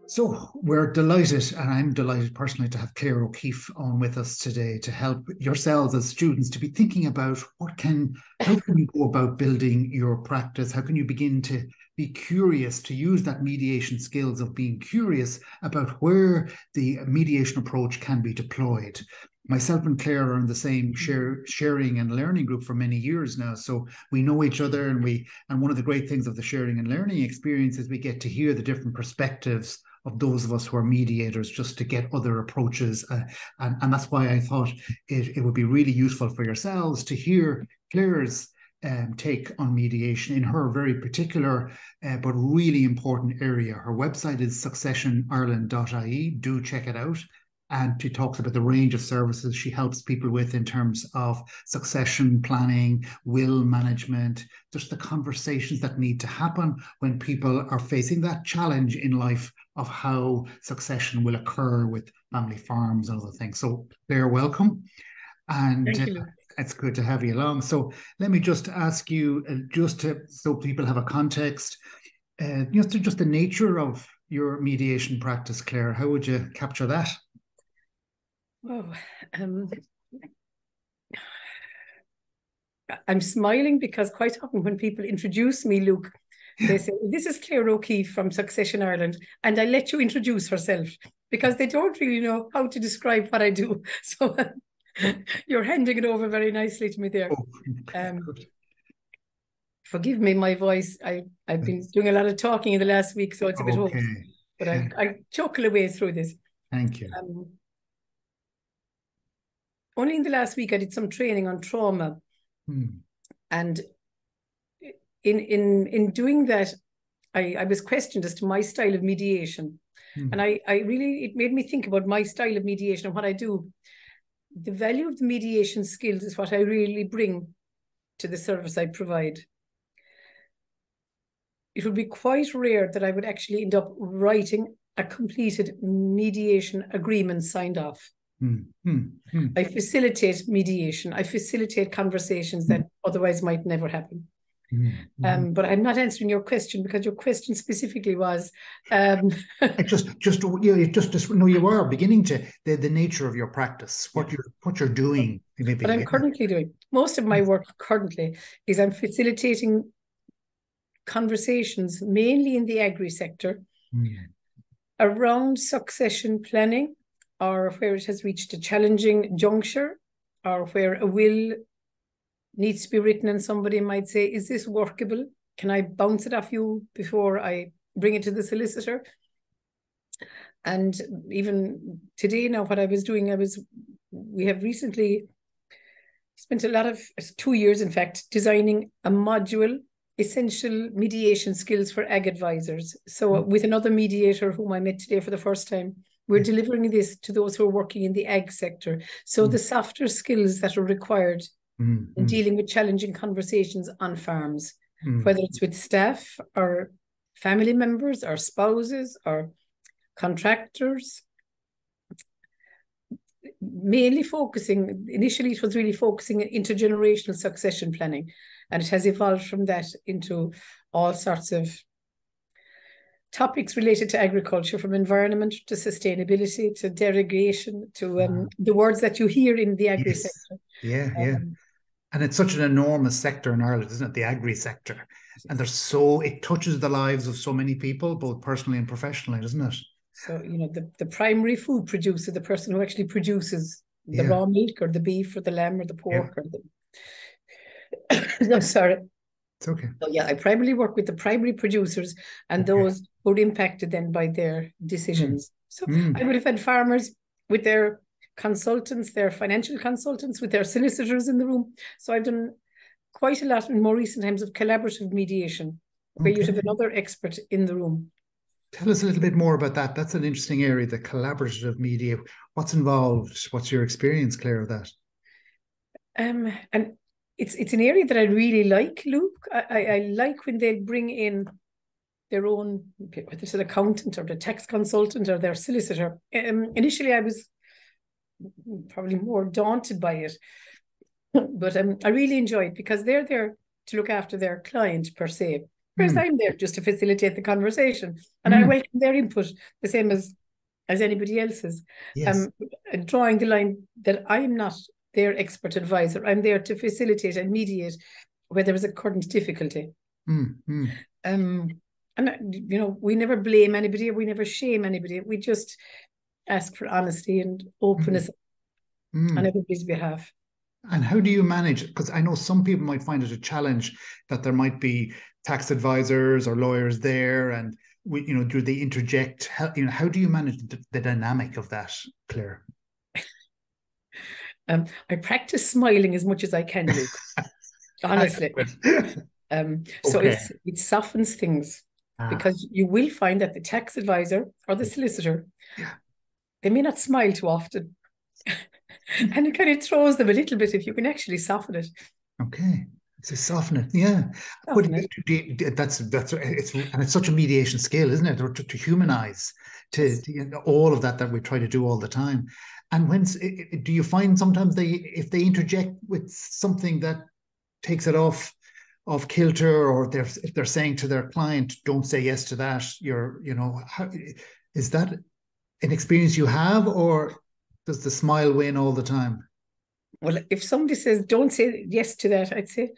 So we're delighted, and I'm delighted personally to have Clare O'Keeffe on with us today to help yourselves as students to be thinking about how can you go about building your practice? How can you begin to be curious, to use that mediation skills of being curious about where the mediation approach can be deployed? Myself and Clare are in the same sharing and learning group for many years now, so we know each other, and one of the great things of the sharing and learning experience is we get to hear the different perspectives of those of us who are mediators, just to get other approaches. And that's why I thought it would be really useful for yourselves to hear Clare's take on mediation in her very particular but really important area. Her website is successionireland.ie. Do check it out. And she talks about the range of services she helps people with in terms of succession planning, will management, just the conversations that need to happen when people are facing that challenge in life of how succession will occur with family farms and other things. So they're welcome. And thank you. It's good to have you along. So let me just ask you, so people have a context, just the nature of your mediation practice, Clare. How would you capture that? Oh, I'm smiling because quite often when people introduce me, Luke, they say, "This is Clare O'Keeffe from Succession Ireland," and I let you introduce herself because they don't really know how to describe what I do. So you're handing it over very nicely to me there. Forgive me, my voice. I've been doing a lot of talking in the last week, so it's a bit hoarse, but I chuckle away through this. Thank you. Only in the last week I did some training on trauma. And in doing that, I was questioned as to my style of mediation. And it made me think about my style of mediation and what I do. The value of the mediation skills is what I really bring to the service I provide. It would be quite rare that I would actually end up writing a completed mediation agreement signed off. I facilitate mediation. I facilitate conversations that otherwise might never happen. But I'm not answering your question because your question specifically was no, you are beginning to the nature of your practice, what you're doing. Maybe, what I'm currently doing. Most of my work currently is I'm facilitating conversations mainly in the agri sector around succession planning, or where it has reached a challenging juncture, or where a will needs to be written and somebody might say, "Is this workable? Can I bounce it off you before I bring it to the solicitor?" And even today now, what I was doing, we have recently spent 2 years, in fact, designing a module, essential mediation skills for ag advisors. So with another mediator whom I met today for the first time, we're delivering this to those who are working in the ag sector. So the softer skills that are required in dealing with challenging conversations on farms, whether it's with staff or family members or spouses or contractors. Initially it was really focusing on intergenerational succession planning, and it has evolved from that into all sorts of topics related to agriculture, from environment to sustainability to derogation to the words that you hear in the agri sector. And it's such an enormous sector in Ireland, isn't it? The agri sector. And it touches the lives of so many people, both personally and professionally, doesn't it? So, the primary food producer, the person who actually produces the raw milk or the beef or the lamb or the pork or I'm sorry. It's okay. So I primarily work with the primary producers and those who are impacted then by their decisions. So I would have had farmers with their consultants, their financial consultants, with their solicitors in the room. So I've done quite a lot in more recent times of collaborative mediation, where you have another expert in the room. Tell us a little bit more about that. That's an interesting area, the collaborative media. What's involved? What's your experience, Clare, of that? And it's an area that I really like, Luke. I like when they bring in their own, whether it's an accountant or the tax consultant or their solicitor. Initially, I was probably more daunted by it, but I really enjoy it because they're there to look after their client per se. whereas I'm there just to facilitate the conversation. And I welcome their input, the same as anybody else's. Yes. Drawing the line that I'm not their expert advisor. I'm there to facilitate and mediate where there is a current difficulty. And, you know, we never blame anybody, we never shame anybody. We just ask for honesty and openness on everybody's behalf. And how do you manage? Because I know some people might find it a challenge that there might be tax advisors or lawyers there, and you know, do they interject? How, you know, how do you manage the dynamic of that, Claire? I practice smiling as much as I can, Luke. Honestly. So it softens things, because you will find that the tax advisor or the solicitor, they may not smile too often. And it kind of throws them a little bit if you can actually soften it. Okay. To soften it, yeah. Soften it. That's it's such a mediation skill, isn't it? Or to humanize, to you know, all of that we try to do all the time. And do you find sometimes if they interject with something that takes it off kilter, or if they're saying to their client, "Don't say yes to that," is that an experience you have, or does the smile win all the time? Well, if somebody says, "Don't say yes to that," I'd say,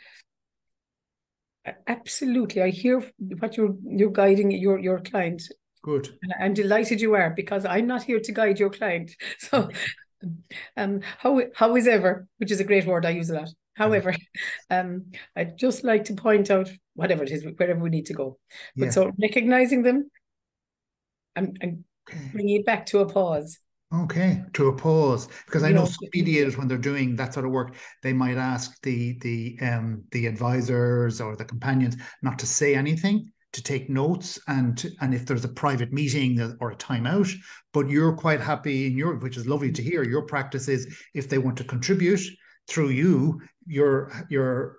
absolutely. I hear what you're guiding your client. Good. And I'm delighted you are, because I'm not here to guide your client. So, however, which is a great word I use a lot. However, I'd just like to point out whatever it is, wherever we need to go. But so recognizing them and bringing it back to a pause. Okay, to a pause, because I know some mediators, when they're doing that sort of work, they might ask the advisors or the companions not to say anything, to take notes, and if there's a private meeting or a timeout. But you're quite happy which is lovely to hear. Your practice is, if they want to contribute through you, you're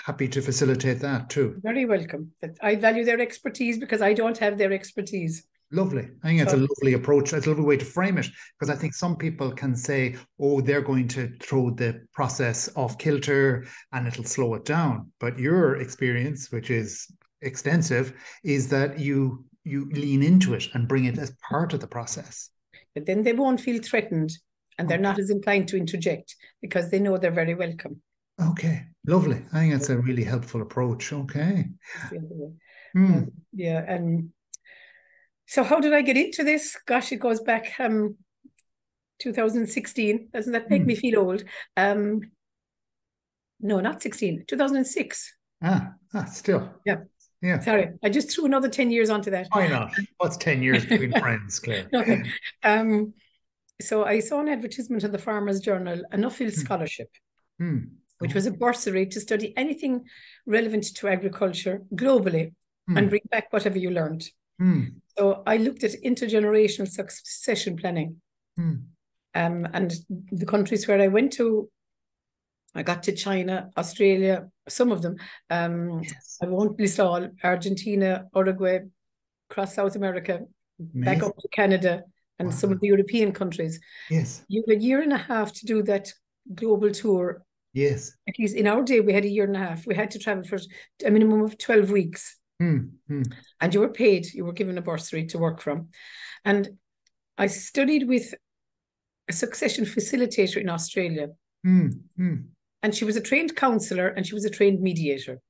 happy to facilitate that too. Very welcome. I value their expertise because I don't have their expertise. Lovely. I think it's a lovely approach. It's a lovely way to frame it, because I think some people can say, "Oh, they're going to throw the process off kilter and it'll slow it down." But your experience, which is extensive, is that you lean into it and bring it as part of the process. But then they won't feel threatened, and they're not as inclined to interject, because they know they're very welcome. Okay, lovely. I think that's a really helpful approach. Okay. And so how did I get into this? Gosh, it goes back 2016. Doesn't that make me feel old? No, not 16. 2006. Still. Yeah. Sorry, I just threw another 10 years onto that. Why not? What's 10 years between friends, Claire? No. So I saw an advertisement in the Farmers Journal, a Nuffield Scholarship, which was a bursary to study anything relevant to agriculture globally and bring back whatever you learned. So I looked at intergenerational succession planning. And the countries where I went to, I got to China, Australia, some of them. I won't list all: Argentina, Uruguay, across South America, back up to Canada, and some of the European countries. Yes. You had a year and a half to do that global tour. Yes. At least in our day, we had a year and a half. We had to travel for a minimum of 12 weeks. And you were paid, you were given a bursary to work from. And I studied with a succession facilitator in Australia. And she was a trained counsellor and she was a trained mediator.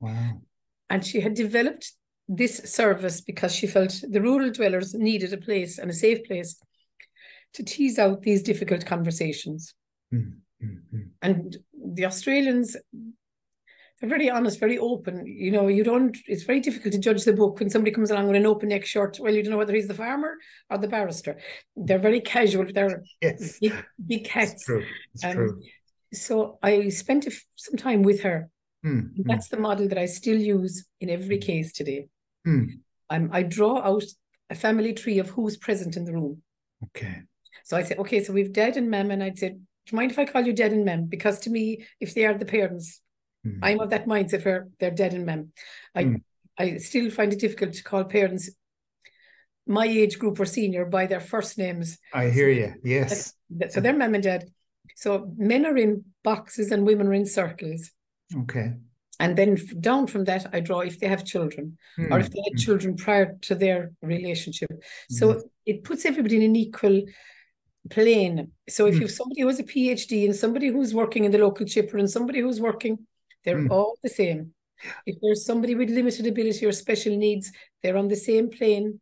Wow. And she had developed this service because she felt the rural dwellers needed a place, and a safe place, to tease out these difficult conversations. And the Australians, they're very honest, very open. You know, it's very difficult to judge the book when somebody comes along with an open neck shirt. Well, you don't know whether he's the farmer or the barrister. They're very casual. They're big cats. It's true. It's true. So I spent some time with her. That's the model that I still use in every case today. I draw out a family tree of who's present in the room. Okay. So I say, okay, so we've Dad and Mum, and I'd say, do you mind if I call you Dad and Mum? Because to me, if they are the parents, I'm of that mindset where they're Dad and Mum. I still find it difficult to call parents my age group or senior by their first names. I hear you. Yes. So they're Mum and Dad. So men are in boxes and women are in circles. Okay. And then down from that, I draw if they have children or if they had children prior to their relationship. So it puts everybody in an equal plane. So if you have somebody who has a PhD and somebody who's working in the local chipper and somebody who's working, they're all the same. If there's somebody with limited ability or special needs, they're on the same plane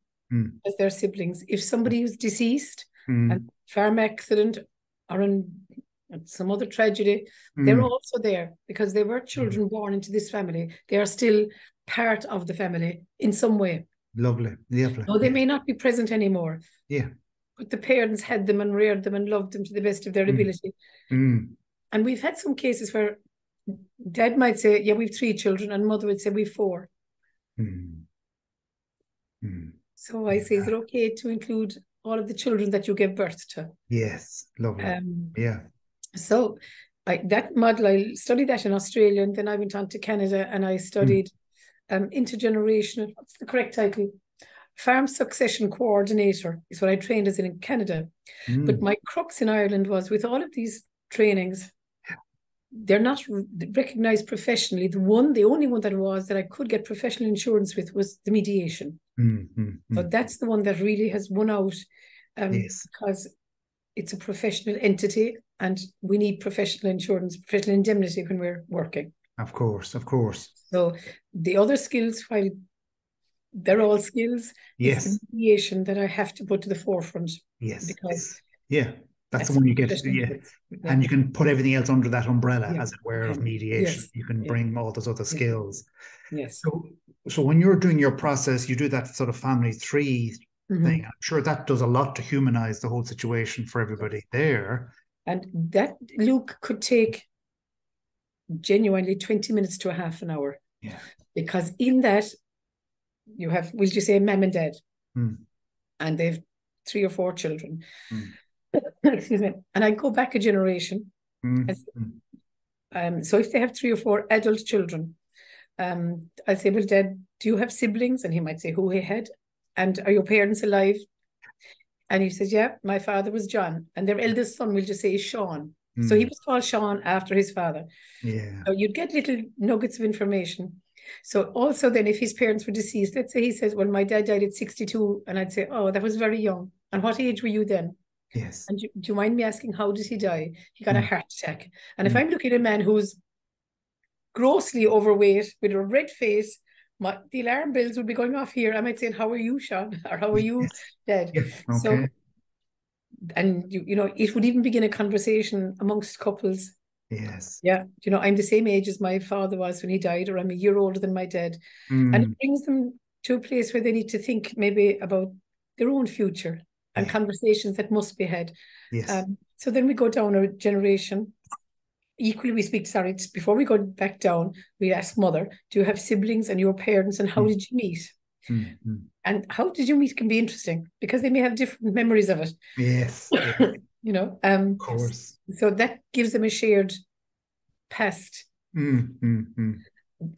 as their siblings. If somebody is deceased and farm accident or in some other tragedy, they're also there because they were children born into this family. They are still part of the family in some way. Lovely. No, they may not be present anymore. Yeah. But the parents had them and reared them and loved them to the best of their ability. And we've had some cases where dad might say, yeah, we've 3 children, and mother would say, we've 4. So I say, is it okay to include all of the children that you gave birth to? Yes, lovely. Yeah. So that model, I studied that in Australia, and then I went on to Canada and I studied intergenerational, what's the correct title? Farm Succession Coordinator is what I trained as in Canada. But my crux in Ireland was with all of these trainings, they're not recognised professionally. The only one that I could get professional insurance with was the mediation. So that's the one that really has won out because it's a professional entity and we need professional insurance, professional indemnity when we're working. Of course. So the other skills, while they're all skills, it's the mediation that I have to put to the forefront. Yes. Because that's the one you get. And you can put everything else under that umbrella, as it were, of mediation. You can bring all those other skills. Yes. So when you're doing your process, you do that sort of family tree thing. I'm sure that does a lot to humanize the whole situation for everybody there. And that, Luke, could take genuinely 20 minutes to a half an hour. Yeah. Because in that, you have, will you say, mum and dad? And they've 3 or 4 children. Excuse me. And I go back a generation. So if they have 3 or 4 adult children, I say, well, Dad, do you have siblings? And he might say who he had. And are your parents alive? And he says, yeah, my father was John. And their eldest son will just say Sean. So he was called Sean after his father. Yeah. So you'd get little nuggets of information. So also then if his parents were deceased, let's say he says, well, my dad died at 62. And I'd say, oh, that was very young. And what age were you then? Yes. And do you mind me asking, how did he die? He got a heart attack. And if I'm looking at a man who's grossly overweight with a red face, the alarm bells would be going off here. I might say, how are you, Sean? Or how are you, Dad? Yeah. Okay. So, and you know, it would even begin a conversation amongst couples. Yes. Yeah. You know, I'm the same age as my father was when he died, or I'm a year older than my dad. And it brings them to a place where they need to think maybe about their own future and conversations that must be had. Yes. So then we go down a generation. Equally, we speak, before we go back down, we ask mother, do you have siblings and your parents, and how did you meet? And how did you meet can be interesting because they may have different memories of it. Yes. You know, of course. So that gives them a shared past.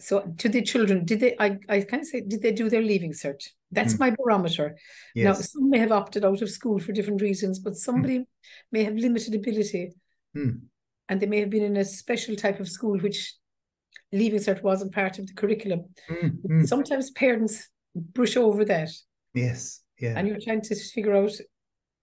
So to the children, I kind of say, did they do their leaving cert? That's my barometer. Yes. Now, some may have opted out of school for different reasons, but somebody may have limited ability. And they may have been in a special type of school, which leaving cert wasn't part of the curriculum. Sometimes parents brush over that. Yes. Yeah. And you're trying to figure out,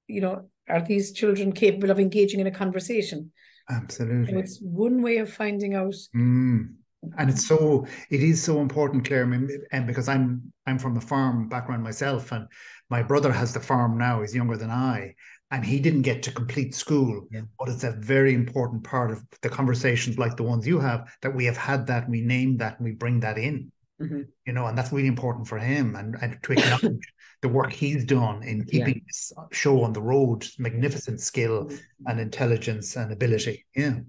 you know, are these children capable of engaging in a conversation? Absolutely. So it's one way of finding out. And it is so important, Claire, and because I'm from a farm background myself, and my brother has the farm now. He's younger than I, and he didn't get to complete school. But it's a very important part of the conversations like the ones you have, that we have had that, we name that, and we bring that in. You know, and that's really important for him, and to acknowledge the work he's done in keeping this show on the road. Magnificent skill and intelligence and ability. Yeah.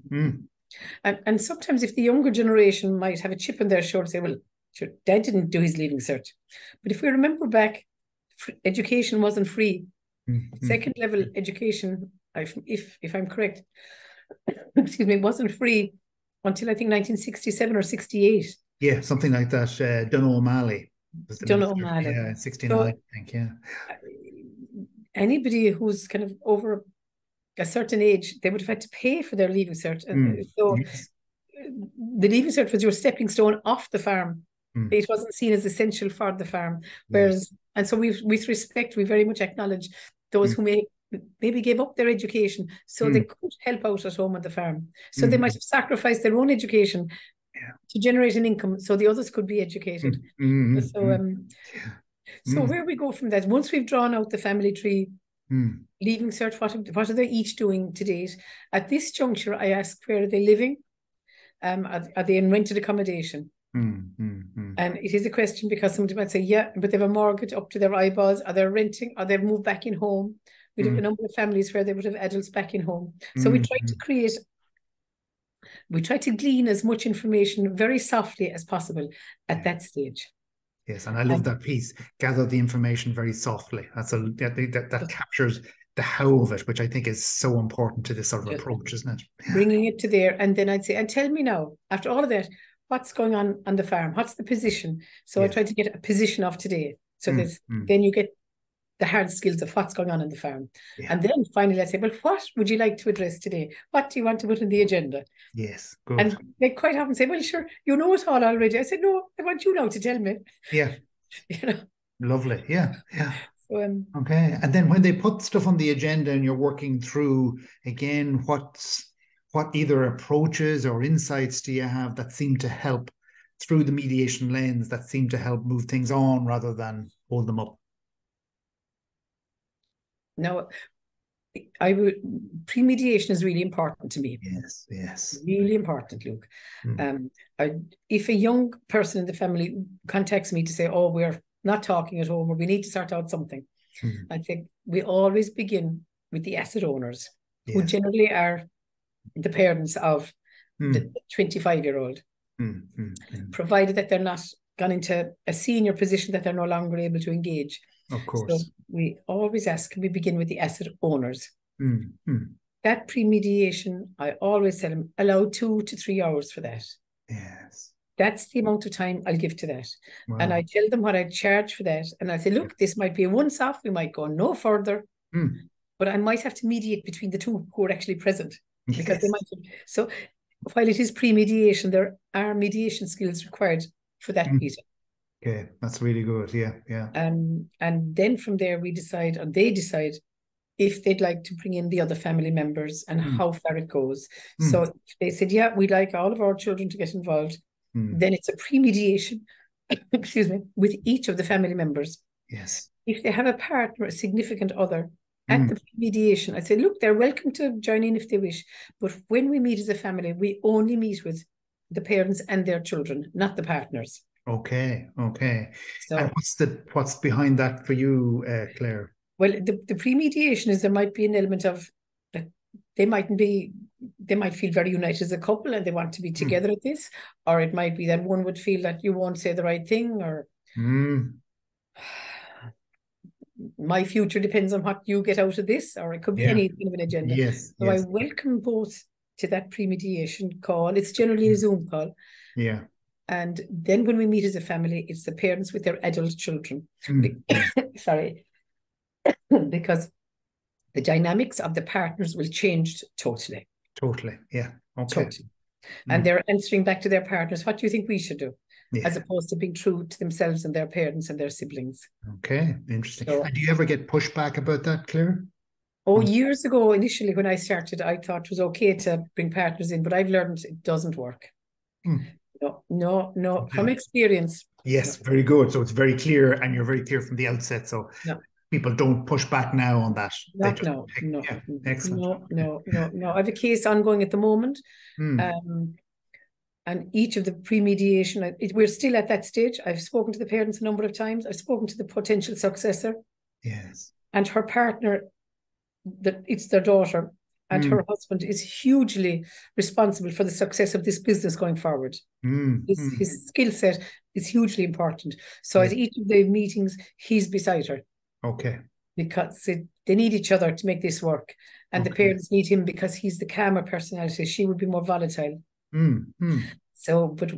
And sometimes if the younger generation might have a chip on their shoulder, say, well, sure, Dad didn't do his leaving cert. But if we remember back, education wasn't free. Second level education, if I'm correct, excuse me, wasn't free until I think 1967 or 68. Yeah, something like that. Donald O'Malley. Donald O'Malley. Yeah, 69, I think, yeah. Anybody who's kind of over a certain age, they would have had to pay for their leaving cert. And so the Leaving Cert was your stepping stone off the farm. It wasn't seen as essential for the farm. Whereas, and so with respect, we very much acknowledge those who maybe gave up their education so they could help out at home on the farm. So they might have sacrificed their own education to generate an income so the others could be educated. So where we go from that, once we've drawn out the family tree, Leaving Cert, what are they each doing to date? At this juncture, I ask, where are they living? Are they in rented accommodation? And it is a question because somebody might say, yeah, but they have a mortgage up to their eyeballs. Are they renting? Or they've moved back in home? We have a number of families where they would have adults back in home. So we try to glean as much information very softly as possible at that stage. Yes, and I love that piece. Gather the information very softly. That captures the how of it, which I think is so important to this sort of approach, isn't it? Bringing it to there, and then I'd say, and tell me now, after all of that, what's going on the farm? What's the position? So I try to get a position of today. So then you get the hard skills of what's going on in the farm. And then finally I say, well, what would you like to address today? What do you want to put on the agenda? Yes, good. And they quite often say, well, sure, you know it all already. I said, no, I want you now to tell me. Yeah. You know. Lovely. Yeah. So, okay. And then when they put stuff on the agenda and you're working through, again, what either approaches or insights do you have that seem to help through the mediation lens, that seem to help move things on rather than hold them up? Now, pre-mediation is really important to me. Yes. Really important, Luke. If a young person in the family contacts me to say, oh, we're not talking at home or we need to sort out something, I think we always begin with the asset owners, who generally are the parents of the 25-year-old, provided that they're not gone into a senior position that they're no longer able to engage. Of course. So we always ask, can we begin with the asset owners? That pre-mediation, I always tell them, allow 2 to 3 hours for that. Yes. That's the amount of time I'll give to that. Wow. And I tell them what I charge for that. And I say, look, this might be a once-off. We might go no further. But I might have to mediate between the two who are actually present. Because they might. So while it is pre-mediation, there are mediation skills required for that meeting. Okay, that's really good. Yeah. And then from there we decide, or they decide, if they'd like to bring in the other family members and how far it goes. So if they said, yeah, we'd like all of our children to get involved, then it's a pre-mediation, excuse me, with each of the family members. Yes. If they have a partner, a significant other, at the mediation, I say, look, they're welcome to join in if they wish. But when we meet as a family, we only meet with the parents and their children, not the partners. Okay. So, and what's behind that for you, Claire? Well, the pre-mediation is there might be an element of that they might feel very united as a couple and they want to be together at this, or it might be that one would feel that you won't say the right thing, or my future depends on what you get out of this, or it could be any kind of an agenda. Yes. I welcome both to that pre-mediation call. It's generally a Zoom call. Yeah. And then when we meet as a family, it's the parents with their adult children. Sorry. Because the dynamics of the partners will change totally. Totally. Yeah. Okay. Totally. And they're answering back to their partners, what do you think we should do? As opposed to being true to themselves and their parents and their siblings. Okay, interesting. And do you ever get pushback about that, Claire? Oh, years ago, initially when I started, I thought it was okay to bring partners in, but I've learned it doesn't work. No, from experience. Yes, very good. So it's very clear, and you're very clear from the outset. So people don't push back now on that. No. Excellent. No. I have a case ongoing at the moment. And each of the pre-mediation, we're still at that stage. I've spoken to the parents a number of times. I've spoken to the potential successor. Yes. And her partner, it's their daughter, and her husband is hugely responsible for the success of this business going forward. His skill set is hugely important. So at each of the meetings, he's beside her. Okay. Because they need each other to make this work. And the parents need him because he's the calmer personality. She would be more volatile. So, but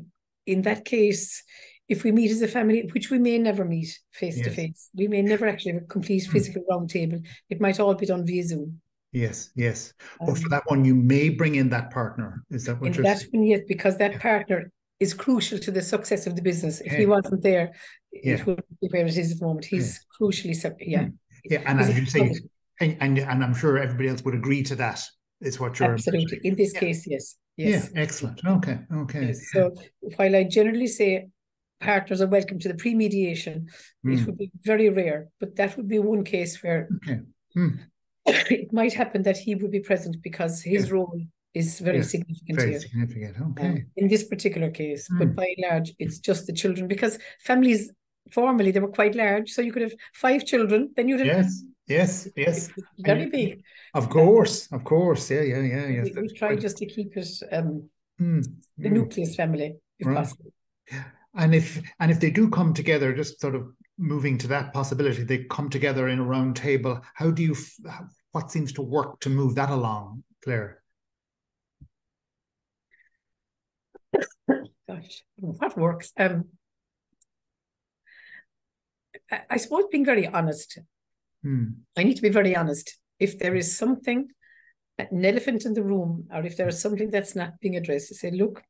in that case, if we meet as a family, which we may never meet face to face, we may never actually have a complete physical round table. It might all be done via Zoom. Yes, yes. But for that one, you may bring in that partner. Is that what In you're that saying? one, yes, because that Yeah. partner is crucial to the success of the business. If he Okay. wasn't there, it Yeah. wouldn't be where it is at the moment. Yeah. He's crucially, yeah. Hmm. Yeah. And He's as a you say, and I'm sure everybody else would agree to that. Is what you're absolutely. imagining. In this Yeah. case, yes. Yeah. Yes. Excellent. Okay. Okay. Yes. Yeah. So while I generally say partners are welcome to the pre-mediation, it would Mm. be very rare, but that would be one case where Okay. Mm. it might happen that he would be present because Yeah. his role is very Yes. significant Very here. significant. Okay. In this particular case, but Mm. by and large, it's just the children because families formerly they were quite large, so you could have 5 children, then you'd have Yes. Yes. Yes. very big. Of Um, course. Of course. Yeah. Yeah. Yeah. Yes. we That's try quite. just to keep it Mm. the Mm. nucleus family, if Right. possible. And if they do come together, just sort of moving to that possibility, they come together in a round table. How do you? What seems to work to move that along, Claire? Gosh, what works? I suppose being very honest. Hmm. I need to be very honest. If there is something, an elephant in the room, or if there is something that's not being addressed, I say, look,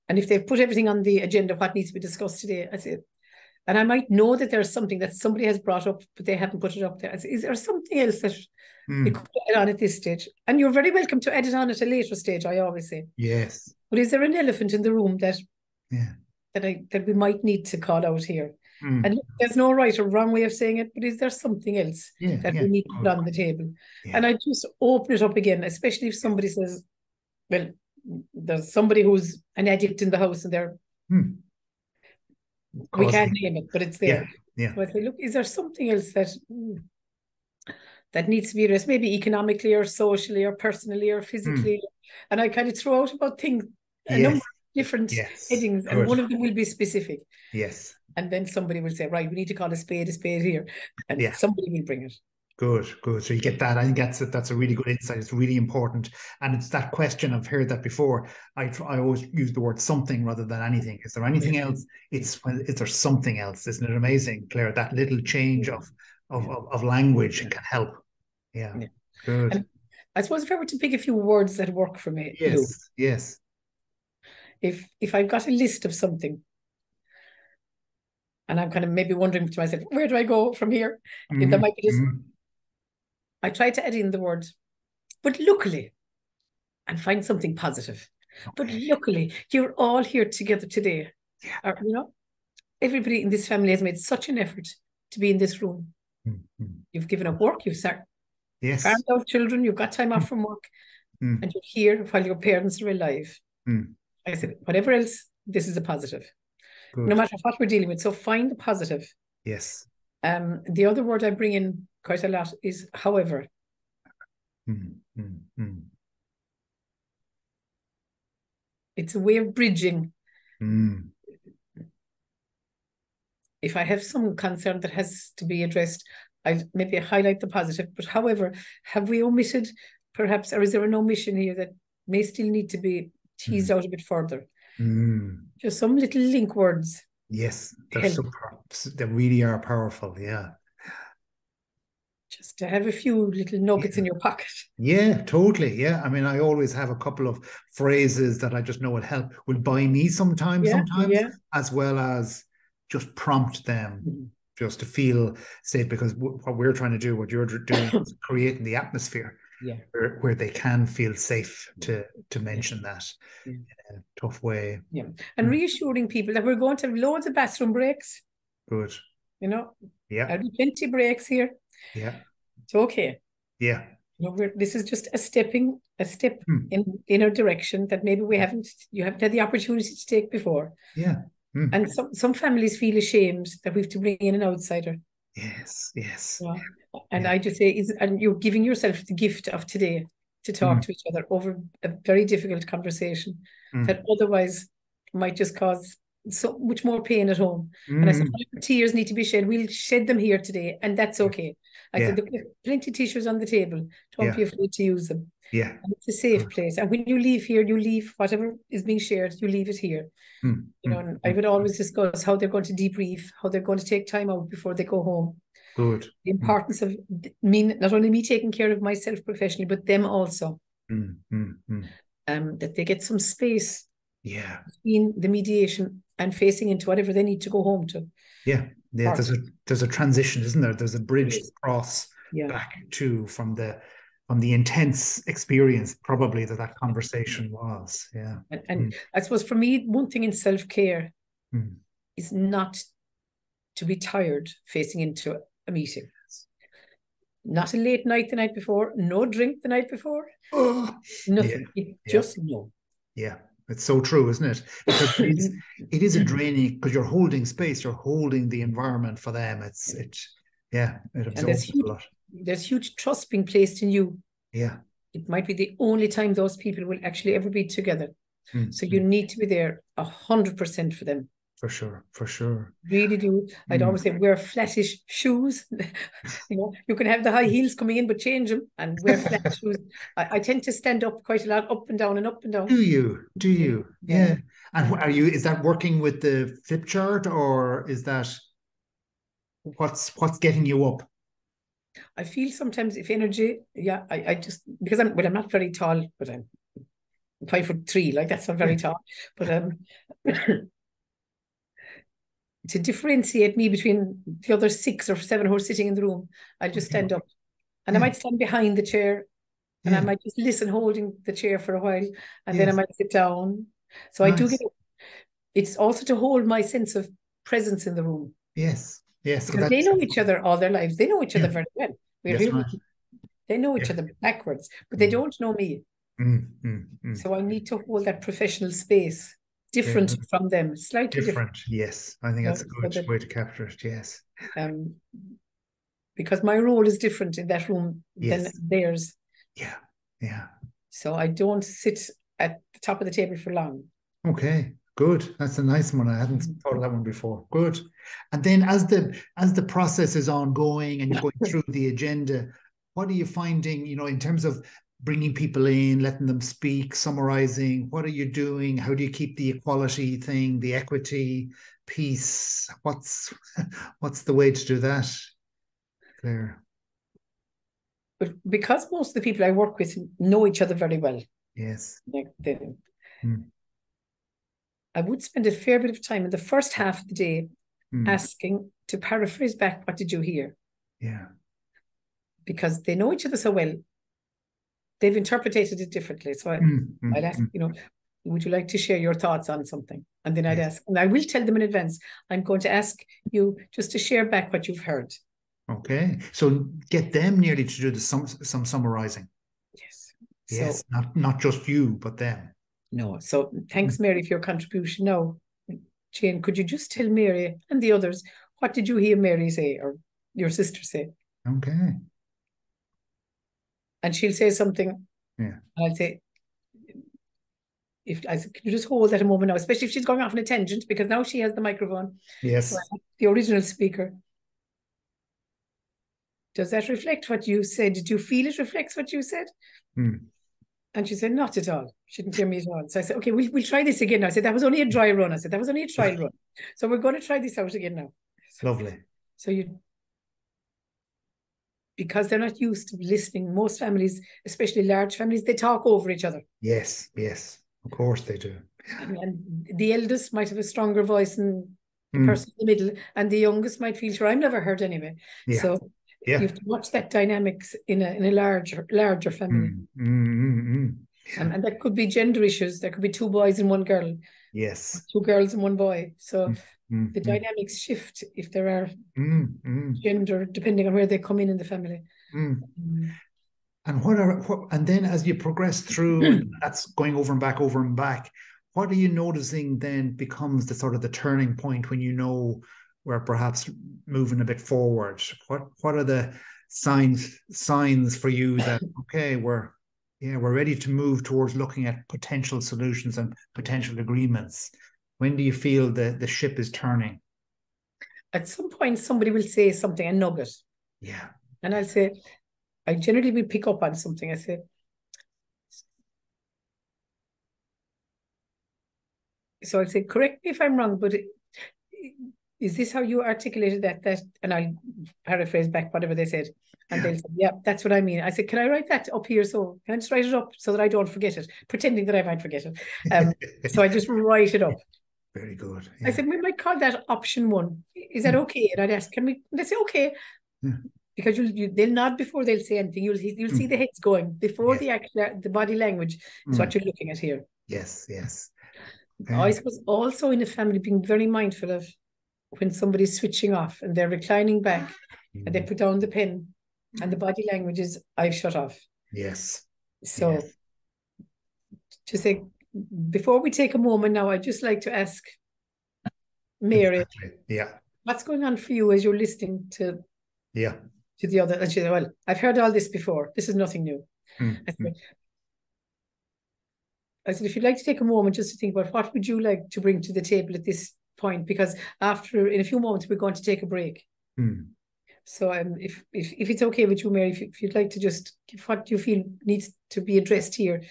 and if they've put everything on the agenda, what needs to be discussed today, I say, and I might know that there's something that somebody has brought up, but they haven't put it up there. I say, is there something else that you Hmm. could add on at this stage? And you're very welcome to add it on at a later stage, I always say. Yes. But is there an elephant in the room that Yeah. that we might need to call out here? Hmm. And there's no right or wrong way of saying it, but is there something else Yeah. that Yeah. we need to put Good. on the table? Yeah. And I just open it up again, especially if somebody says, well, there's somebody who's an addict in the house and they're Hmm. we can't Causing. name it, but it's Yeah. there. Yeah. So I say, look, is there something else that needs to be addressed, maybe economically or socially or personally or Hmm. physically? And I kind of throw out about things, a number Yes. of different Yes. headings, and Good. one of them will be specific. Yes. And then somebody will say, right, we need to call a spade here. And Yeah. somebody will bring it. Good, good. So you get that. I think that's a really good insight. It's really important, and it's that question. I've heard that before. I always use the word something rather than anything. Is there anything else? Is there something else? Isn't it amazing, Claire? That little change Yeah. of language can help. Yeah, Yeah. good. And I suppose if I were to pick a few words that work for me, Lou, Yes, yes. if I've got a list of something and I'm kind of maybe wondering to myself, where do I go from here? If there Mm, might be just, mm. I try to add in the word, but luckily, and find something positive. But Okay. luckily, you're all here together today. Yeah. Or, everybody in this family has made such an effort to be in this room. Mm, mm. You've given up work, you've Yes. farmed out children, you've got time Mm, off from work, mm, and you're here while your parents are alive. mm. I said, whatever else, this is a positive, no Good. matter what we're dealing with. So find the positive. Yes. The other word I bring in quite a lot is however. Mm, mm, mm. It's a way of bridging. Mm. If I have some concern that has to be addressed, I maybe highlight the positive. But however, have we omitted perhaps, or is there an omission here that may still need to be teased Mm. out a bit further? Mm. Just some little link words Yes, they're help. super. They really are powerful. Yeah. Just to have a few little nuggets Yeah. in your pocket. Yeah, totally. Yeah. I mean, I always have a couple of phrases that I just know will buy me Yeah, sometimes, yeah. as well as just prompt them Mhm. just to feel safe because what we're trying to do, what you're doing is creating the atmosphere Yeah, where they can feel safe to yeah, mention that yeah, in a tough way. yeah. And Mm, reassuring people that we're going to have loads of bathroom breaks, good. you know, Yeah. there'll be plenty of breaks here. Yeah. It's okay. Yeah. This is just a step Mm, in a direction that maybe you haven't had the opportunity to take before. yeah. Mm, And some families feel ashamed that we have to bring in an outsider. yes. Yes. Yeah. And Yeah. I just say, and you're giving yourself the gift of today to talk Mm, to each other over a very difficult conversation that mm, otherwise might just cause so much more pain at home. And I said, mm, whatever tears need to be shed, we'll shed them here today, and that's okay. I said, yeah. there's plenty of tissues on the table. Don't Yeah. be afraid to use them. Yeah. And it's a safe place. And when you leave here, you leave whatever is being shared, you leave it here. Mm, mm, And I mm, would always discuss how they're going to debrief, how they're going to take time out before they go home. Good. The importance of not only me taking care of myself professionally, but them also. That they get some space between the mediation and facing into whatever they need to go home to. Yeah. There's a transition, isn't there? There's a bridge to cross back to from the intense experience probably that conversation was. Yeah. And I suppose for me, one thing in self-care is not to be tired facing into a meeting. Not a late night the night before, no drink the night before, nothing. Just no. Yeah, it's so true, isn't it? Because it is a draining, because you're holding space, you're holding the environment for them. It absorbs a lot. There's huge trust being placed in you. Yeah. It might be the only time those people will actually ever be together. So you need to be there 100% for them. For sure. Really do. I'd always say wear flattish shoes. You can have the high heels coming in, but change them and wear flat shoes. I tend to stand up quite a lot, up and down and up and down. Do you? Yeah. And is that working with the flip chart, or is that what's getting you up? I feel sometimes if energy, I just, because I'm not very tall, but I'm 5'3", like that's not very tall. But to differentiate me between the other 6 or 7 who are sitting in the room, I'll just stand up. And I might stand behind the chair, and I might just listen holding the chair for a while, and then I might sit down. So I do get up. It's also to hold my sense of presence in the room. Yes. Because they know each other all their lives. They know each other very well. They know each other backwards, but they don't know me. So I need to hold that professional space. Different from them, slightly different. Yes, I think that's a good way to capture it. Yes, because my role is different in that room than theirs. Yeah. So I don't sit at the top of the table for long. Okay, good. That's a nice one. I hadn't thought of that one before. Good. And then as the process is ongoing and you're going through the agenda, what are you finding? In terms of bringing people in, letting them speak, summarizing, what are you doing? How do you keep the equality thing, the equity piece? What's the way to do that, Claire? But because most of the people I work with know each other very well. Yes. I would spend a fair bit of time in the first half of the day asking to paraphrase back, what did you hear? Yeah. Because they know each other so well. They've interpreted it differently. So I'd ask, would you like to share your thoughts on something? And then I'd ask, and I will tell them in advance, I'm going to ask you just to share back what you've heard. Okay. So get them nearly to do some summarizing. Yes. So, not just you, but them. No. So thanks, Mary, for your contribution. Now, Jane, could you just tell Mary and the others, what did you hear Mary say or your sister say? Okay. And she'll say something. Yeah. And I'll say, can you just hold that a moment now, especially if she's going off on a tangent, because now she has the microphone. Yes. So the original speaker. Does that reflect what you said? Did you feel it reflects what you said? And she said, not at all. She didn't hear me at all. So I said, okay, we'll try this again now. I said, that was only a dry run. I said, that was only a trial run. So we're going to try this out again now. Lovely. So because they're not used to listening, most families, especially large families, they talk over each other. Yes. Of course they do. And the eldest might have a stronger voice than the person in the middle, and the youngest might feel, sure, I'm never heard anyway. Yeah. So you have to watch that dynamics in a larger family. And that could be gender issues. There could be 2 boys and 1 girl. Yes. 2 girls and 1 boy. So the dynamics shift if there are gender, depending on where they come in the family. And then as you progress through, and that's going over and back, what are you noticing then becomes the sort of the turning point when we're perhaps moving a bit forward? What are the signs for you that okay, we're ready to move towards looking at potential solutions and potential agreements? When do you feel the ship is turning? At some point, somebody will say something, a nugget. Yeah. And I'll say, I generally will pick up on something. I say, so I'll say, correct me if I'm wrong, but is this how you articulated that? And I'll paraphrase back whatever they said. And they'll say, yeah, that's what I mean. I said, can I write that up here? So can I just write it up so that I don't forget it, pretending that I might forget it. So I just write it up. Very good. Yeah. I said, we might call that option 1. Is that okay? And I'd ask, can we? And they say, okay. Yeah. Because they'll nod before they'll say anything. You'll see the heads going before the body language is what you're looking at here. Yes, yes. Okay. I suppose also in a family being very mindful of when somebody's switching off and they're reclining back and they put down the pen and the body language is, I've shut off. Yes. So to say, before we take a moment now, I'd just like to ask Mary, what's going on for you as you're listening to the other? And she said, well, I've heard all this before. This is nothing new. I said, if you'd like to take a moment just to think about what would you like to bring to the table at this point, because in a few moments, we're going to take a break. So if it's okay with you, Mary, if you'd like to just give what you feel needs to be addressed here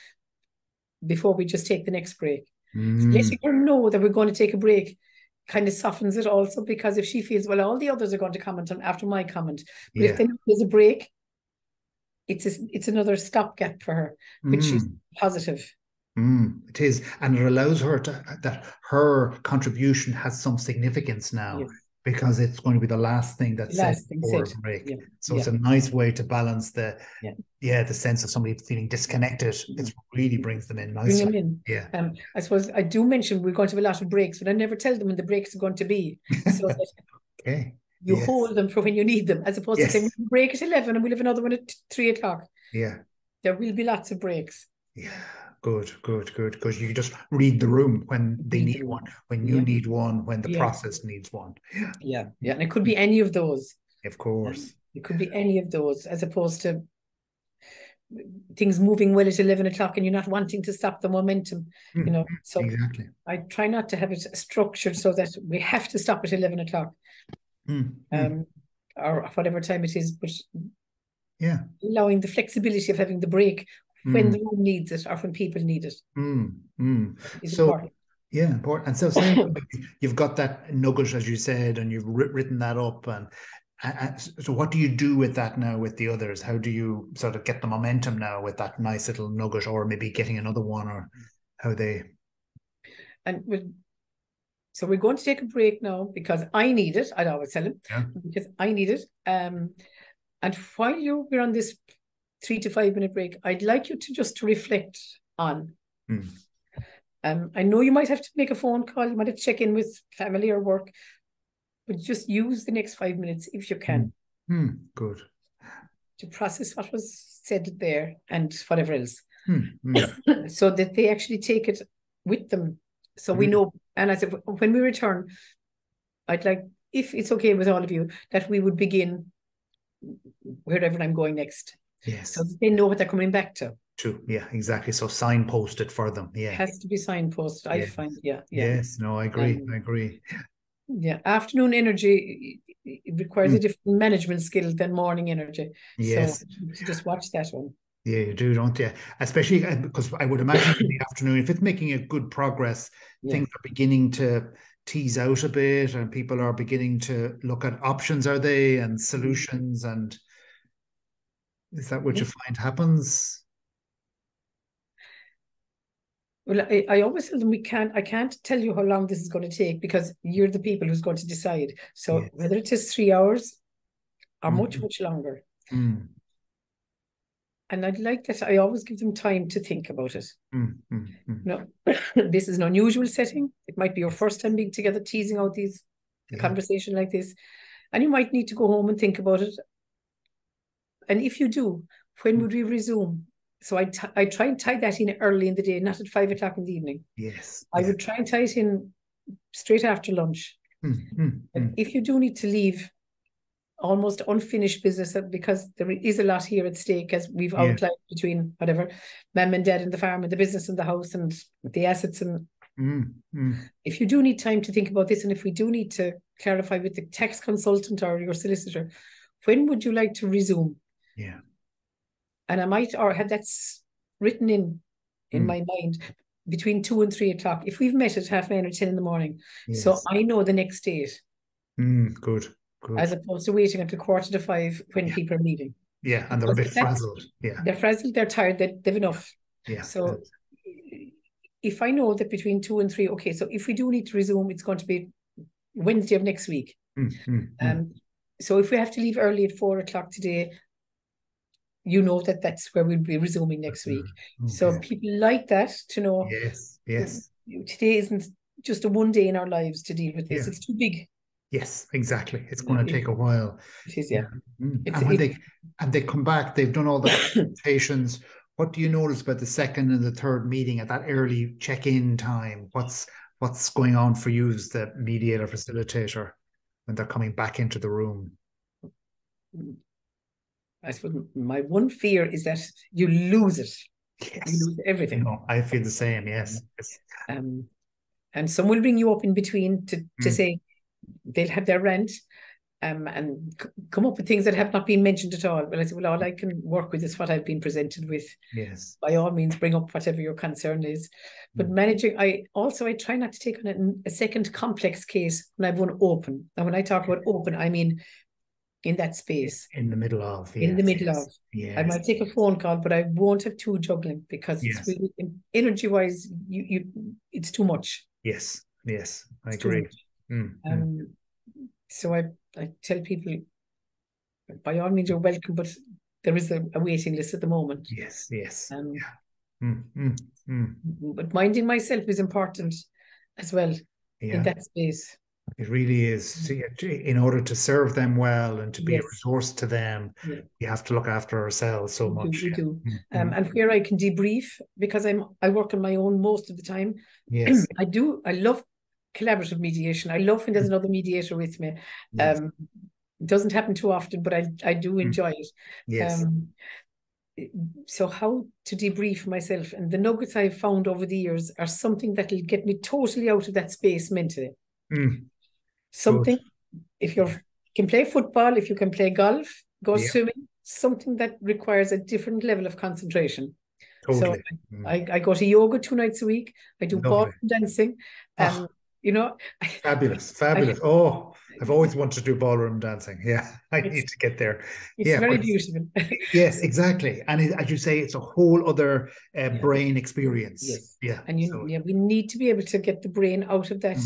before we just take the next break. So letting her know that we're going to take a break kind of softens it also, because if she feels, well, all the others are going to comment on after my comment, but if there's a break, it's another stopgap for her, which is positive. It is, and it allows her that her contribution has some significance now, because it's going to be the last thing that's said before a break. So it's a nice way to balance the sense of somebody feeling disconnected. It really brings them in nicely. Bring them in. I suppose I do mention we're going to have a lot of breaks, but I never tell them when the breaks are going to be. So that you hold them for when you need them, as opposed to saying we'll break at 11 and we'll have another one at 3 o'clock. Yeah. There will be lots of breaks. Yeah. Good. Because you just read the room when they need one, when you need one, when the process needs one. Yeah. And it could be any of those. Of course. It could be any of those, as opposed to things moving well at 11 o'clock and you're not wanting to stop the momentum, So exactly. I try not to have it structured so that we have to stop at 11 o'clock. Or whatever time it is, but allowing the flexibility of having the break when the room needs it or when people need it. Is important. Yeah, important. And so saying you've got that nugget, as you said, and you've written that up, and so what do you do with that now with the others? How do you sort of get the momentum now with that nice little nugget, or maybe getting another one, or how they? So we're going to take a break now because I need it. I'd always tell him because I need it. And while we're on this 3 to 5 minute break, I'd like you to reflect on. I know you might have to make a phone call, you might have to check in with family or work, but just use the next 5 minutes if you can. Good. To process what was said there and whatever else. So that they actually take it with them. So we know, and I said, when we return, I'd like, if it's okay with all of you, that we would begin wherever I'm going next. Yes. So they know what they're coming back to. True. Yeah, exactly. So signpost it for them. Yeah. It has to be signposted, I find. Yeah. Yes. No, I agree. Yeah. Afternoon energy, it requires a different management skill than morning energy. Yes. So just watch that one. Yeah, you do, don't you? Especially because I would imagine in the afternoon, if it's making a good progress, things are beginning to tease out a bit and people are beginning to look at options, are they, and solutions, and is that what you find happens? Well, I always tell them I can't tell you how long this is going to take because you're the people who's going to decide. So whether it is 3 hours or much longer. And I'd like that. I always give them time to think about it. No, this is an unusual setting. It might be your first time being together, teasing out a conversation like this. And you might need to go home and think about it. And if you do, when would we resume? So I try and tie that in early in the day, not at 5 o'clock in the evening. Yes. I would try and tie it in straight after lunch. If you do need to leave almost unfinished business, because there is a lot here at stake, as we've outlined, between whatever mum and dad and the farm and the business and the house and the assets. And if you do need time to think about this, and if we do need to clarify with the tax consultant or your solicitor, when would you like to resume? Yeah. And I might, or have that written in my mind, between 2 and 3 o'clock. If we've met at 9:30 or 10 in the morning, so I know the next date. Good, good. as opposed to waiting until 4:45 when Yeah, people are leaving. yeah, and they're a Because bit frazzled. Yeah, they're frazzled, they're tired, they've enough. yeah. So if I know that between 2 and 3, okay, so if we do need to resume, it's going to be Wednesday of next week. So if we have to leave early at 4 o'clock today, you know that that's where we'll be resuming next week. Okay. So people like that to know. Yes, yes. Today isn't just a one day in our lives to deal with this. Yeah. It's too big. Yes, exactly. It's going to take a while. It is, yeah. And when they come back, they've done all the presentations. What do you notice about the second and the third meeting at that early check-in time? What's going on for you as the mediator facilitator when they're coming back into the room? I suppose my one fear is that you lose it. Yes. You lose everything. No, I feel the same. Yes. And some will bring you up in between to say they'll have their rant and come up with things that have not been mentioned at all. Well, I say, well, all I can work with is what I've been presented with. Yes. By all means, bring up whatever your concern is. But managing, I try not to take on a second complex case when I've one open. And when I talk about open, I mean in that space. In the middle of. Yes, in the middle of. Yes. I might take a phone call, but I won't have two juggling because it's really, energy-wise, it's too much. Yes, yes, I agree. So I tell people, by all means, you're welcome, but there is a waiting list at the moment. Yes, yes. But minding myself is important as well in that space. It really is. In order to serve them well and to be a resource to them, we have to look after ourselves so much. We do. And where I can debrief, because I work on my own most of the time. Yes. I love collaborative mediation. I love when there's another mediator with me. It doesn't happen too often, but I do enjoy it. Yes. So how to debrief myself, and the nuggets I've found over the years are something that will get me totally out of that space mentally. Something, if you can play football, if you can play golf, go swimming, something that requires a different level of concentration. Totally. So I go to yoga 2 nights a week. I do ballroom dancing. Fabulous. I've always wanted to do ballroom dancing. Yeah, I need to get there. It's very beautiful. Yes, exactly. And as you say, it's a whole other brain experience. Yes. Yeah. And we need to be able to get the brain out of that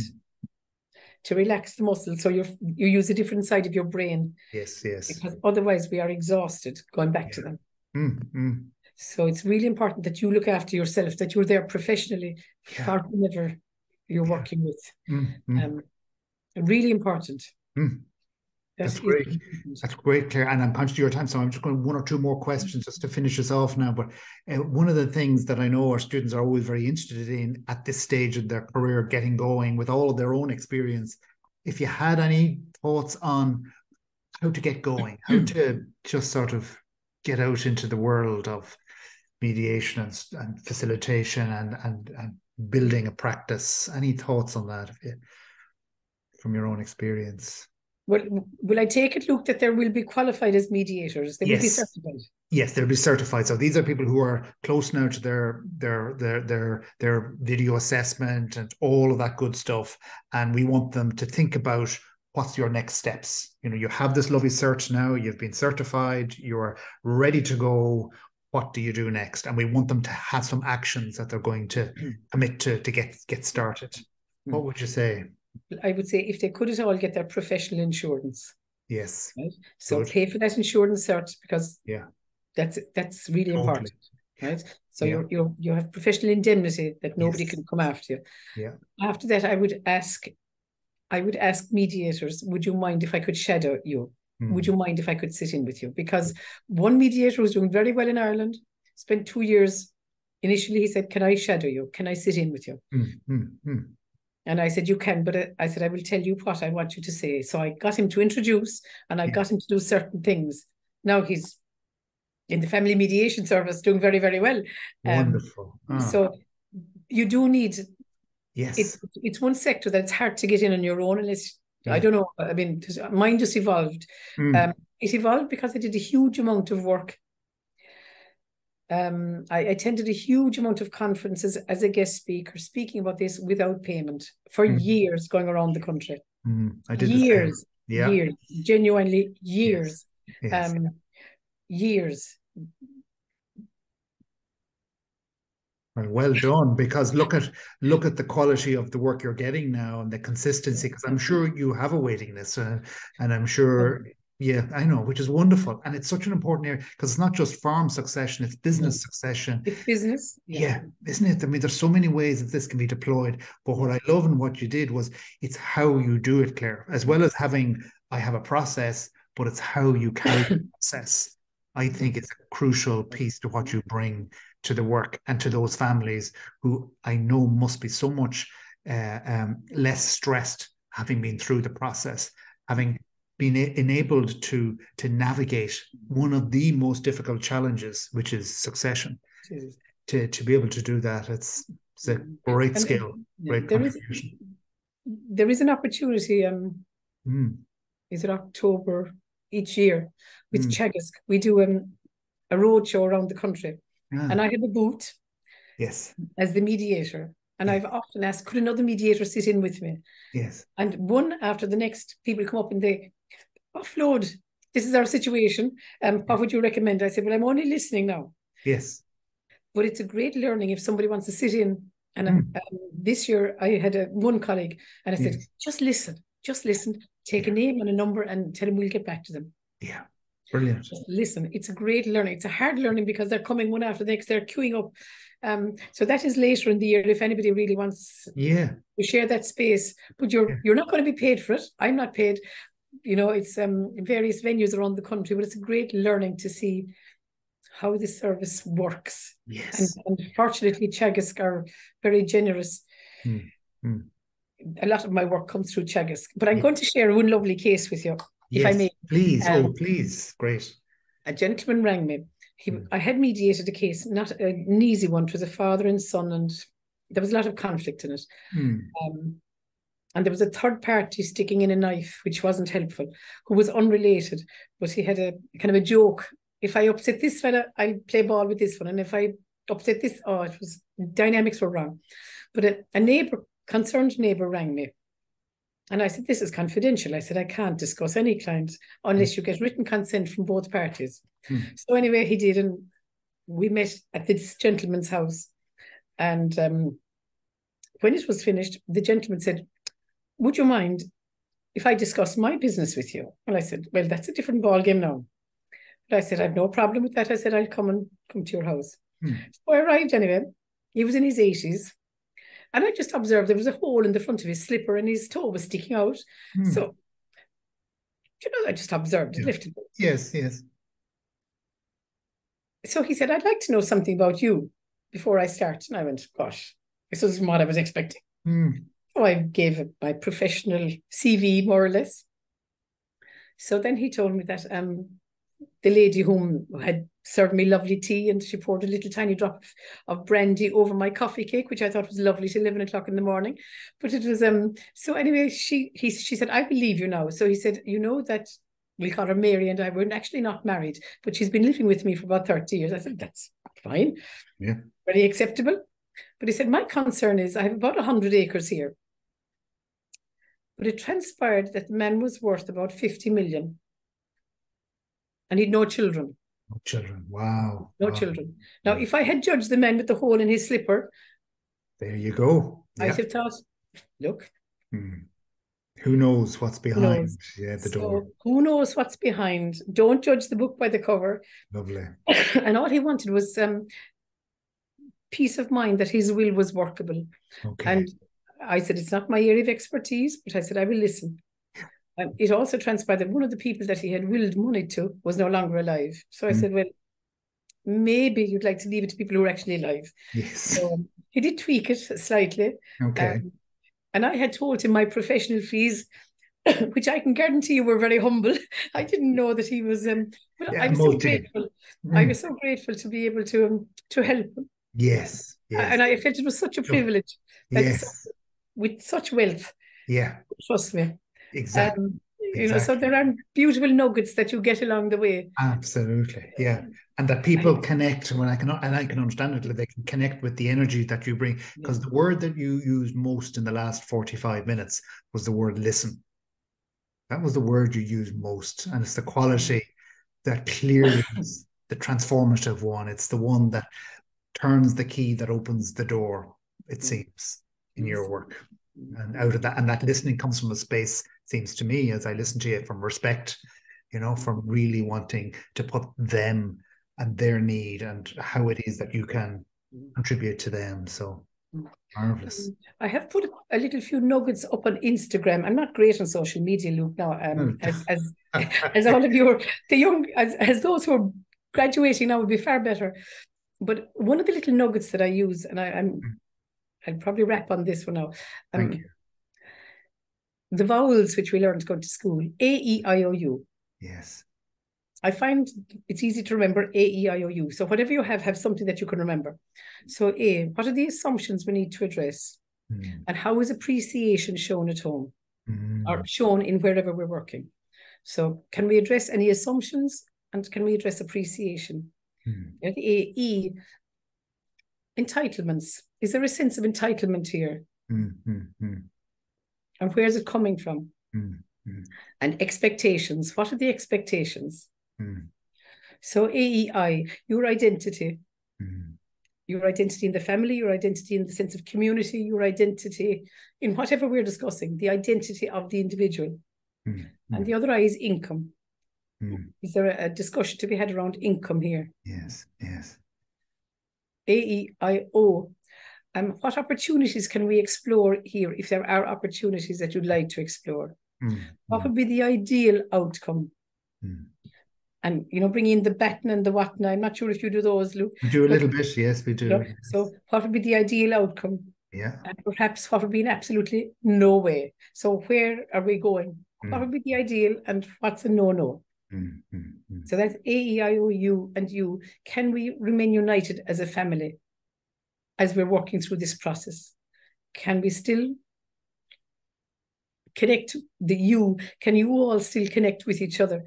to relax the muscles. So you use a different side of your brain. Yes, yes. Because otherwise we are exhausted going back to them. So it's really important that you look after yourself, that you're there professionally for whomever you're working with. Really important. That's great. That's great, Claire. And I'm conscious of your time, so I'm just going 1 or 2 more questions just to finish us off now. But one of the things that I know our students are always very interested in at this stage of their career, getting going with all of their own experience, if you had any thoughts on how to get going, how to just sort of get out into the world of mediation and facilitation and building a practice, any thoughts on that from your own experience? Well, will I take it, Luke, that there will be qualified as mediators? They will be certified. Yes, they'll be certified. So these are people who are close now to their video assessment and all of that good stuff. And we want them to think about what's your next steps. You have this lovely cert now. You've been certified. You're ready to go. What do you do next? And we want them to have some actions that they're going to commit to get started. What would you say? I would say if they could at all get their professional insurance. Yes. Right? So pay for that insurance cert, because that's really important. Right. So you have professional indemnity that nobody can come after you. Yeah. After that, I would ask mediators, would you mind if I could shadow you? Would you mind if I could sit in with you? Because one mediator was doing very well in Ireland, spent 2 years. Initially, he said, can I shadow you? Can I sit in with you? And I said, you can, but I said, I will tell you what I want you to say. So I got him to introduce, and I got him to do certain things. Now he's in the family mediation service doing very, very well. Wonderful. So you do need, yes, it's one sector that's hard to get in on your own. And I don't know, I mean, mine just evolved. It evolved because I did a huge amount of work. I attended a huge amount of conferences as a guest speaker, speaking about this without payment for years, going around the country. I did the same. Yeah. Years, genuinely Yes. years, Yes. Years. Well done, because look at the quality of the work you're getting now and the consistency. Because I'm sure you have a waiting list, and I'm sure, yeah, I know, which is wonderful, and it's such an important area because it's not just farm succession; it's business succession. It's business, yeah, isn't it? I mean, there's so many ways that this can be deployed. But what I love and what you did was it's how you do it, Claire, as well as having I have a process, but it's how you carry the process. I think it's a crucial piece to what you bring to the work and to those families who I know must be so much less stressed having been through the process, having been enabled to navigate one of the most difficult challenges, which is succession. To be able to do that, it's a great skill, great contribution. There is an opportunity. Is it October each year with Teagasc? We do a road show around the country. And I have a booth as the mediator. And I've often asked, could another mediator sit in with me? Yes. And one after the next, people come up and they offload, this is our situation. What would you recommend? I said, well, I'm only listening now. Yes. But it's a great learning if somebody wants to sit in. And this year I had one colleague and I said, just listen, take a name and a number and tell them we'll get back to them. Yeah. Brilliant. Just listen. It's a great learning. It's a hard learning because they're coming one after the next. They're queuing up. So that is later in the year if anybody really wants to share that space. But you're not going to be paid for it. I'm not paid. You know, it's in various venues around the country, but it's a great learning to see how the service works. Yes. And fortunately, Teagasc are very generous. A lot of my work comes through Teagasc. But I'm going to share one lovely case with you. If I may. Please. Please. Great. A gentleman rang me. I had mediated a case, not an easy one. It was a father and son, and there was a lot of conflict in it. And there was a third party sticking in a knife, which wasn't helpful, who was unrelated. But he had a kind of a joke. If I upset this fella, I'll play ball with this one. And if I upset this, dynamics were wrong. But a concerned neighbour rang me. And I said, this is confidential. I said, I can't discuss any clients unless you get written consent from both parties. So anyway, he did. And we met at this gentleman's house. And when it was finished, the gentleman said, would you mind if I discuss my business with you? And I said, well, that's a different ballgame now. But I said, I have no problem with that. I said, I'll come to your house. So I arrived anyway. He was in his 80s. And I just observed there was a hole in the front of his slipper and his toe was sticking out. So, I just observed it, lifted it. Yes. So he said, I'd like to know something about you before I start. And I went, gosh, this isn't what I was expecting. So I gave my professional CV, more or less. So then he told me that the lady whom had served me lovely tea and she poured a little tiny drop of brandy over my coffee cake, which I thought was lovely till 11 o'clock in the morning. But it was, so anyway, she said, I believe you now. So he said, you know that we call her Mary and I were actually not married, but she's been living with me for about 30 years. I said, that's fine. Yeah. Very acceptable. But he said, my concern is I have about 100 acres here. But it transpired that the man was worth about 50 million. And he'd no children. No children. Wow. No children. Now, if I had judged the man with the hole in his slipper, there you go. I'd have thought, look. Who knows what's behind the door? Who knows what's behind? Don't judge the book by the cover. Lovely. And all he wanted was peace of mind that his will was workable. Okay. And I said, it's not my area of expertise, but I said, I will listen. And it also transpired that one of the people that he had willed money to was no longer alive. So I said, well, maybe you'd like to leave it to people who are actually alive. Yes. So he did tweak it slightly. Okay. And I had told him my professional fees, which I can guarantee you were very humble. I didn't know that he was, but I was so grateful. I was so grateful to be able to help him. Yes. And I felt it was such a privilege. Yes. With such wealth. Yeah. Trust me. Exactly. So there are beautiful nuggets that you get along the way. Absolutely. Yeah. And that people connect when I can understand it, they can connect with the energy that you bring. Because the word that you used most in the last 45 minutes was the word listen. That was the word you used most. And it's the quality that clearly is the transformative one. It's the one that turns the key that opens the door, it seems, in your work. And out of that, and that listening comes from a space, seems to me, as I listen to it, from respect, you know, from really wanting to put them and their need and how it is that you can contribute to them. So marvelous. I have put a little few nuggets up on Instagram. I'm not great on social media, Luke, now, as all of you, the young, as those who are graduating now would be far better. But one of the little nuggets that I use, and I'll probably wrap on this one now. Thank you. The vowels which we learned going to school, A, E, I, O, U. Yes. I find it's easy to remember A, E, I, O, U. So whatever you have something that you can remember. So A, what are the assumptions we need to address? And how is appreciation shown at home or shown in wherever we're working? So can we address any assumptions and can we address appreciation? A, E, entitlements. Is there a sense of entitlement here? And where's it coming from? And expectations. What are the expectations? So AEI, your identity. Your identity in the family, your identity in the sense of community, your identity in whatever we're discussing, the identity of the individual. And the other I is income. Is there a discussion to be had around income here? Yes, yes. AEIO. What opportunities can we explore here if there are opportunities that you'd like to explore? What would be the ideal outcome? And, you know, bringing in the baton and the whatnot. I'm not sure if you do those, Luke. We do a little bit, yes, we do. You know, so what would be the ideal outcome? Yeah. And perhaps what would be an absolutely no way. So where are we going? What would be the ideal and what's a no-no? So that's AEIOU and you. Can we remain united as a family as we're working through this process? Can we still connect the you? Can you all still connect with each other?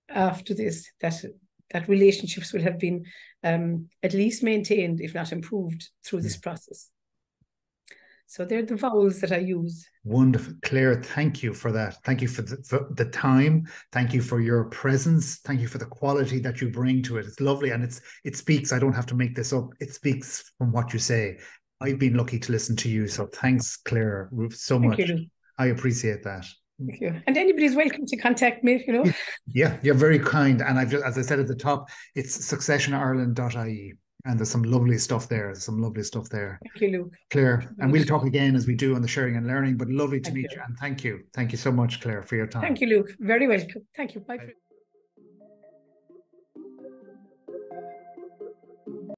After this, that relationships will have been at least maintained, if not improved, through this process. So they're the vowels that I use. Wonderful. Clare, thank you for that. Thank you for the time. Thank you for your presence. Thank you for the quality that you bring to it. It's lovely. And it speaks, I don't have to make this up. It speaks from what you say. I've been lucky to listen to you. So thanks, Clare, so much. Thank you. I appreciate that. Thank you. And anybody's welcome to contact me, you know. Yeah, you're very kind. And I've just, as I said at the top, it's successionireland.ie. And there's some lovely stuff there. Thank you, Luke. Clare, and we'll talk again as we do on the sharing and learning, but lovely to meet you. And thank you. Thank you so much, Clare, for your time. Thank you, Luke. Very welcome. Thank you. Bye.